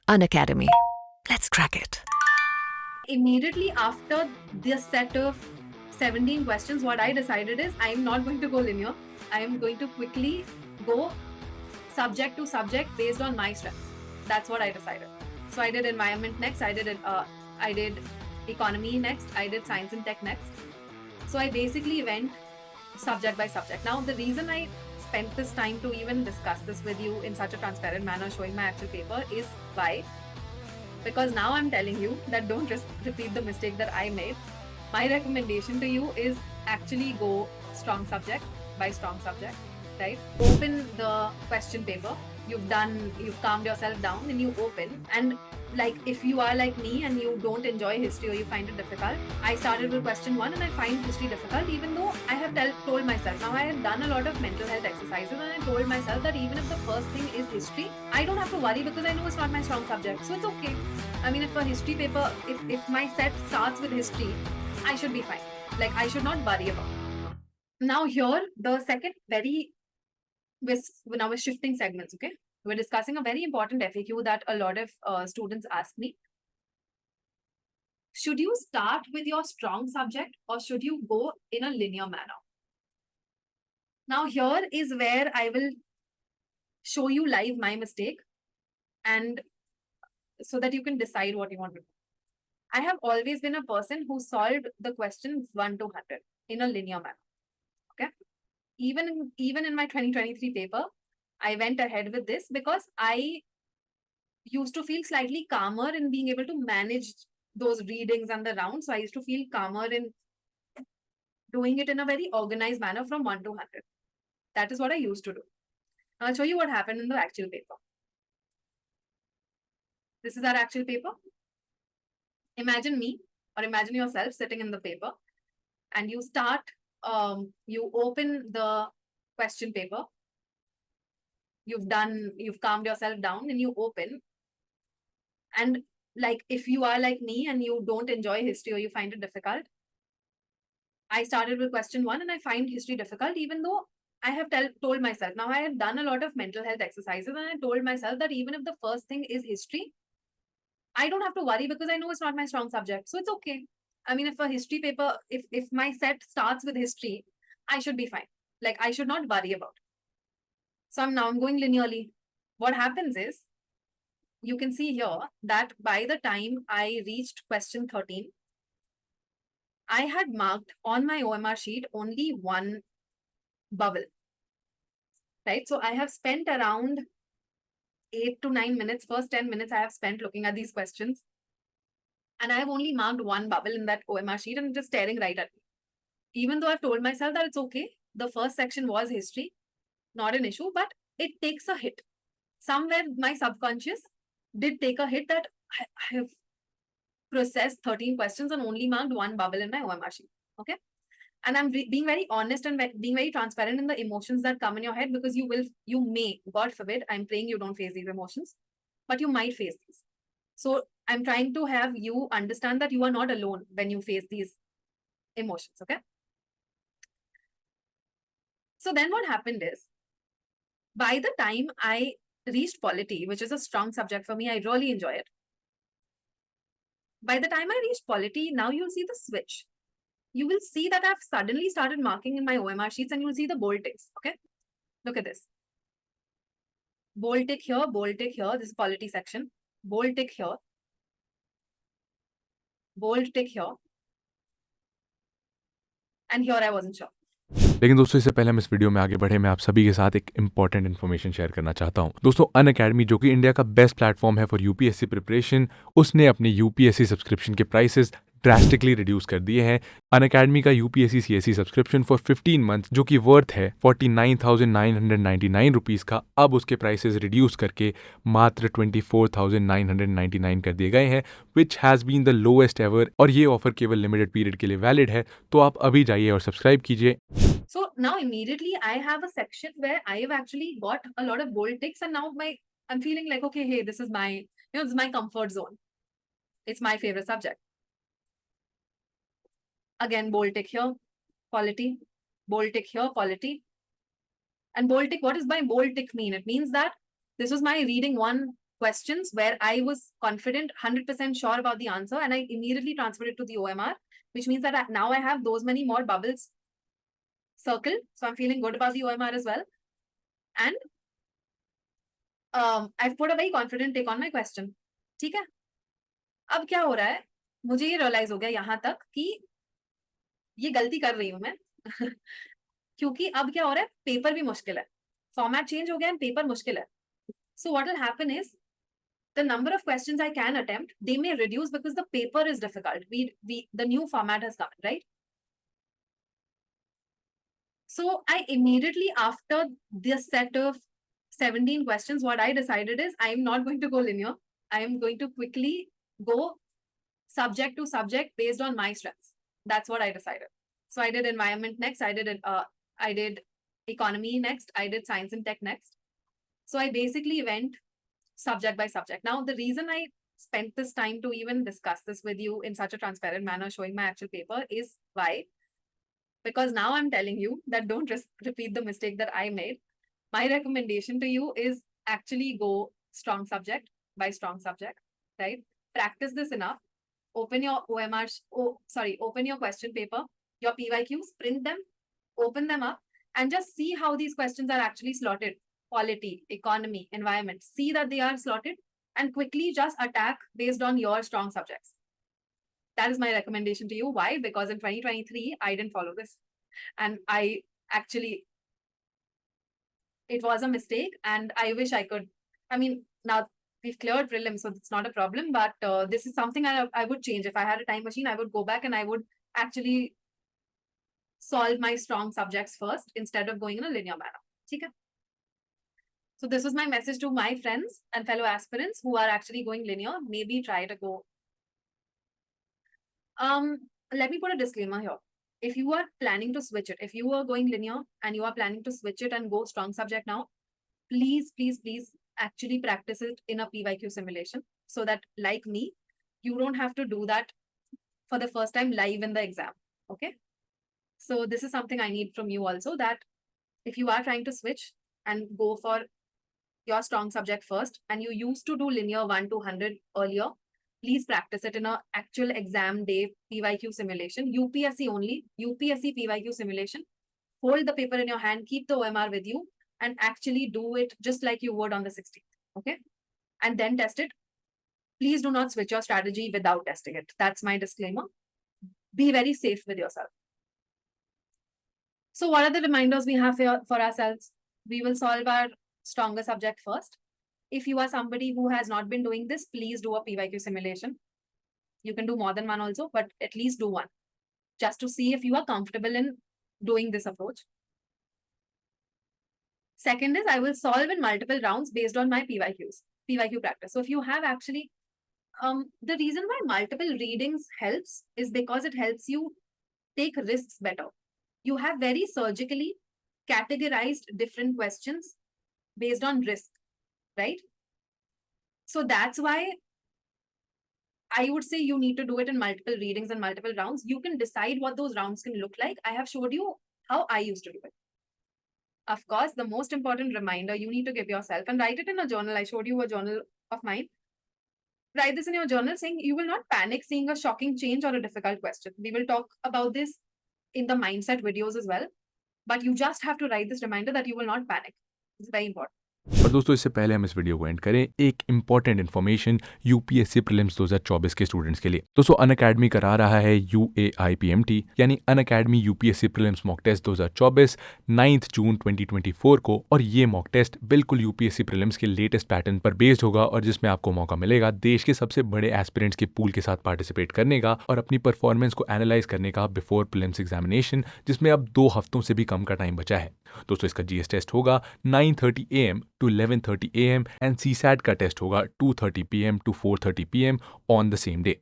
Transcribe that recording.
Unacademy. Let's crack it. Immediately after this set of 17 questions, what I decided is I'm not going to go linear. I am going to quickly go subject to subject based on my strengths. That's what I decided. So I did environment next. I did economy next. I did science and tech next. So I basically went subject by subject. Now the reason I spent this time to even discuss this with you in such a transparent manner, showing my actual paper, is why. Because now I'm telling you that don't repeat the mistake that I made. My recommendation to you is actually go strong subject by strong subject, right? Open the question paper. You've calmed yourself down, and you open. And like if you are like me and you don't enjoy history or you find it difficult, I started with question 1 and I find history difficult, even though I have told myself. Now I have done a lot of mental health exercises and I told myself that even if the first thing is history, I don't have to worry because I know it's not my strong subject. So it's okay. I mean, if a history paper, if my set starts with history, I should be fine. Like I should not worry about it. Now here, the second now we're shifting segments, okay? We're discussing a very important FAQ that a lot of students ask me. Should you start with your strong subject or should you go in a linear manner? Now here is where I will show you live my mistake, and so that you can decide what you want to do. I have always been a person who solved the question 1 to 100 in a linear manner. Okay. Even in my 2023 paper, I went ahead with this because I used to feel slightly calmer in being able to manage those readings and the rounds. So I used to feel calmer in doing it in a very organized manner from 1 to 100. That is what I used to do. Now I'll show you what happened in the actual paper. This is our actual paper. Imagine me, or imagine yourself sitting in the paper, and you you open the question paper. You've calmed yourself down and you open. And like if you are like me and you don't enjoy history or you find it difficult, I started with question 1 and I find history difficult, even though I have told myself. Now I have done a lot of mental health exercises and I told myself that even if the first thing is history, I don't have to worry because I know it's not my strong subject. So it's okay. I mean, if a history paper, if my set starts with history, I should be fine. Like I should not worry about it. So I'm going linearly. What happens is, you can see here that by the time I reached question 13, I had marked on my OMR sheet only one bubble, right? So I have spent around 8 to 9 minutes, first 10 minutes I have spent looking at these questions. And I have only marked one bubble in that OMR sheet and just staring right at me. Even though I've told myself that it's okay, the first section was history, not an issue, but it takes a hit. Somewhere my subconscious did take a hit that I have processed 13 questions and only marked one bubble in my OMR sheet. Okay. And I'm being very honest and being very transparent in the emotions that come in your head, because you may, God forbid, I'm praying you don't face these emotions, but you might face these. So I'm trying to have you understand that you are not alone when you face these emotions. Okay. So then what happened is, by the time I reached polity, which is a strong subject for me, I really enjoy it. By the time I reached polity, now you'll see the switch. You will see that I've suddenly started marking in my OMR sheets and you'll see the bold ticks. Okay. Look at this. Bold tick here, bold tick here. This is polity section. Bold tick here. Bold tick here. And here I wasn't sure. लेकिन दोस्तों, इससे पहले हम इस video में आगे बढ़े, मैं आप सभी के साथ एक इंपॉर्टेंट इन्फॉर्मेशन शेयर करना चाहता हूं। दोस्तों, अनअकैडमी, जो कि इंडिया का बेस्ट प्लेटफॉर्म है फॉर यूपीएससी प्रिपरेशन, उसने अपने यूपीएससी सब्सक्रिप्शन के प्राइसेस ड्रास्टिकली रिड्यूस कर दिए हैं। अनअकैडमी का UPSC CSC subscription for 15 month, जो कि वर्थ है 49,999 रुपीज़ का, अब उसके प्राइसेस रिड्यूस करके मात्र 24,999 कर दिए गए हैं, which has been the lowest ever. और ये ऑफर केवल लिमिटेड पीरियड के लिए वैलिड है, तो आप अभी जाइए और सब्सक्राइब कीजिए। So now immediately I have a section where I have actually got a lot of bold ticks, and now I'm feeling like, okay, hey, this is this is my comfort zone. It's my favorite subject. Again, bold tick here, polity, bold tick here, polity. And bold tick, what does my bold tick mean? It means that this was my reading 1 questions where I was confident, 100% sure about the answer, and I immediately transferred it to the OMR, which means that now I have those many more bubbles circled. So I'm feeling good about the OMR as well. And I've put a very confident take on my question. ठीक है? अब क्या हो रहा है? मुझे ये realize हो गया यहाँ तक कि ये गलती कर रही हूँ मैं क्योंकि अब क्या हो रहा है? पेपर भी मुश्किल है. Format change हो गया and पेपर मुश्किल है. So what will happen is the number of questions I can attempt, they may reduce because the paper is difficult. The new format has come, right? So I immediately, after this set of 17 questions, what I decided is I'm not going to go linear. I am going to quickly go subject to subject based on my strengths. That's what I decided. So I did environment next. I did economy next. I did science and tech next. So I basically went subject by subject. Now, the reason I spent this time to even discuss this with you in such a transparent manner, showing my actual paper, is why? Because now I'm telling you that don't repeat the mistake that I made. My recommendation to you is actually go strong subject by strong subject, right? Practice this enough. Open your open your question paper, your PYQs, print them, open them up, and just see how these questions are actually slotted. Quality, economy, environment. See that they are slotted and quickly just attack based on your strong subjects. That is my recommendation to you. Why? Because in 2023, I didn't follow this. And it was a mistake and I wish I could. I mean, now we've cleared prelims, so it's not a problem, but this is something I would change. If I had a time machine, I would go back and I would actually solve my strong subjects first instead of going in a linear manner. Okay? So this was my message to my friends and fellow aspirants who are actually going linear. Maybe try to go. Let me put a disclaimer here. If you are planning to switch it, if you are going linear and you are planning to switch it and go strong subject now, please actually practice it in a PYQ simulation so that, like me, you don't have to do that for the first time live in the exam. Okay. So this is something I need from you also, that if you are trying to switch and go for your strong subject first and you used to do linear 1 to 100 earlier, please practice it in an actual exam day PYQ simulation, UPSC only, UPSC PYQ simulation. Hold the paper in your hand, keep the OMR with you, and actually do it just like you would on the 16th, okay? And then test it. Please do not switch your strategy without testing it. That's my disclaimer. Be very safe with yourself. So what are the reminders we have for ourselves? We will solve our stronger subject first. If you are somebody who has not been doing this, please do a PYQ simulation. You can do more than one also, but at least do one, just to see if you are comfortable in doing this approach. Second is I will solve in multiple rounds based on my PYQ practice. So if you have actually, the reason why multiple readings helps is because it helps you take risks better. You have very surgically categorized different questions based on risk, right? So that's why I would say you need to do it in multiple readings and multiple rounds. You can decide what those rounds can look like. I have showed you how I used to do it. Of course, the most important reminder you need to give yourself, and write it in a journal. I showed you a journal of mine. Write this in your journal saying you will not panic seeing a shocking change or a difficult question. We will talk about this in the mindset videos as well. But you just have to write this reminder that you will not panic. It's very important. और दोस्तों, इससे पहले हम इस video को and करें, एक important information UPSC prelims 2024 के स्टूडेंट्स के लिए। दोस्तों, अनअकैडमी करा रहा है UAIPMT यानी Unacademy UPSC prelims mock test 2024 9 जून 2024 को। और ये मॉक टेस्ट बिल्कुल यूपीएससी प्रीलिम्स के लेटेस्ट पैटर्न पर बेस्ड होगा और जिसमें आपको मौका मिलेगा देश के सबसे बड़े एस्पिरेंट्स के पूल के साथ पार्टिसिपेट करने का और अपनी परफॉर्मेंस को एनालाइज करने का बिफोर प्रीलिम्स एग्जामिनेशन, जिसमें अब 2 हफ्तों से भी कम का टाइम बचा है। दोस्तों, इसका GS टेस्ट होगा 9:30 AM to 11:30 AM and CSAT का टेस्ट होगा 2:30 PM to 4:30 PM on the same day.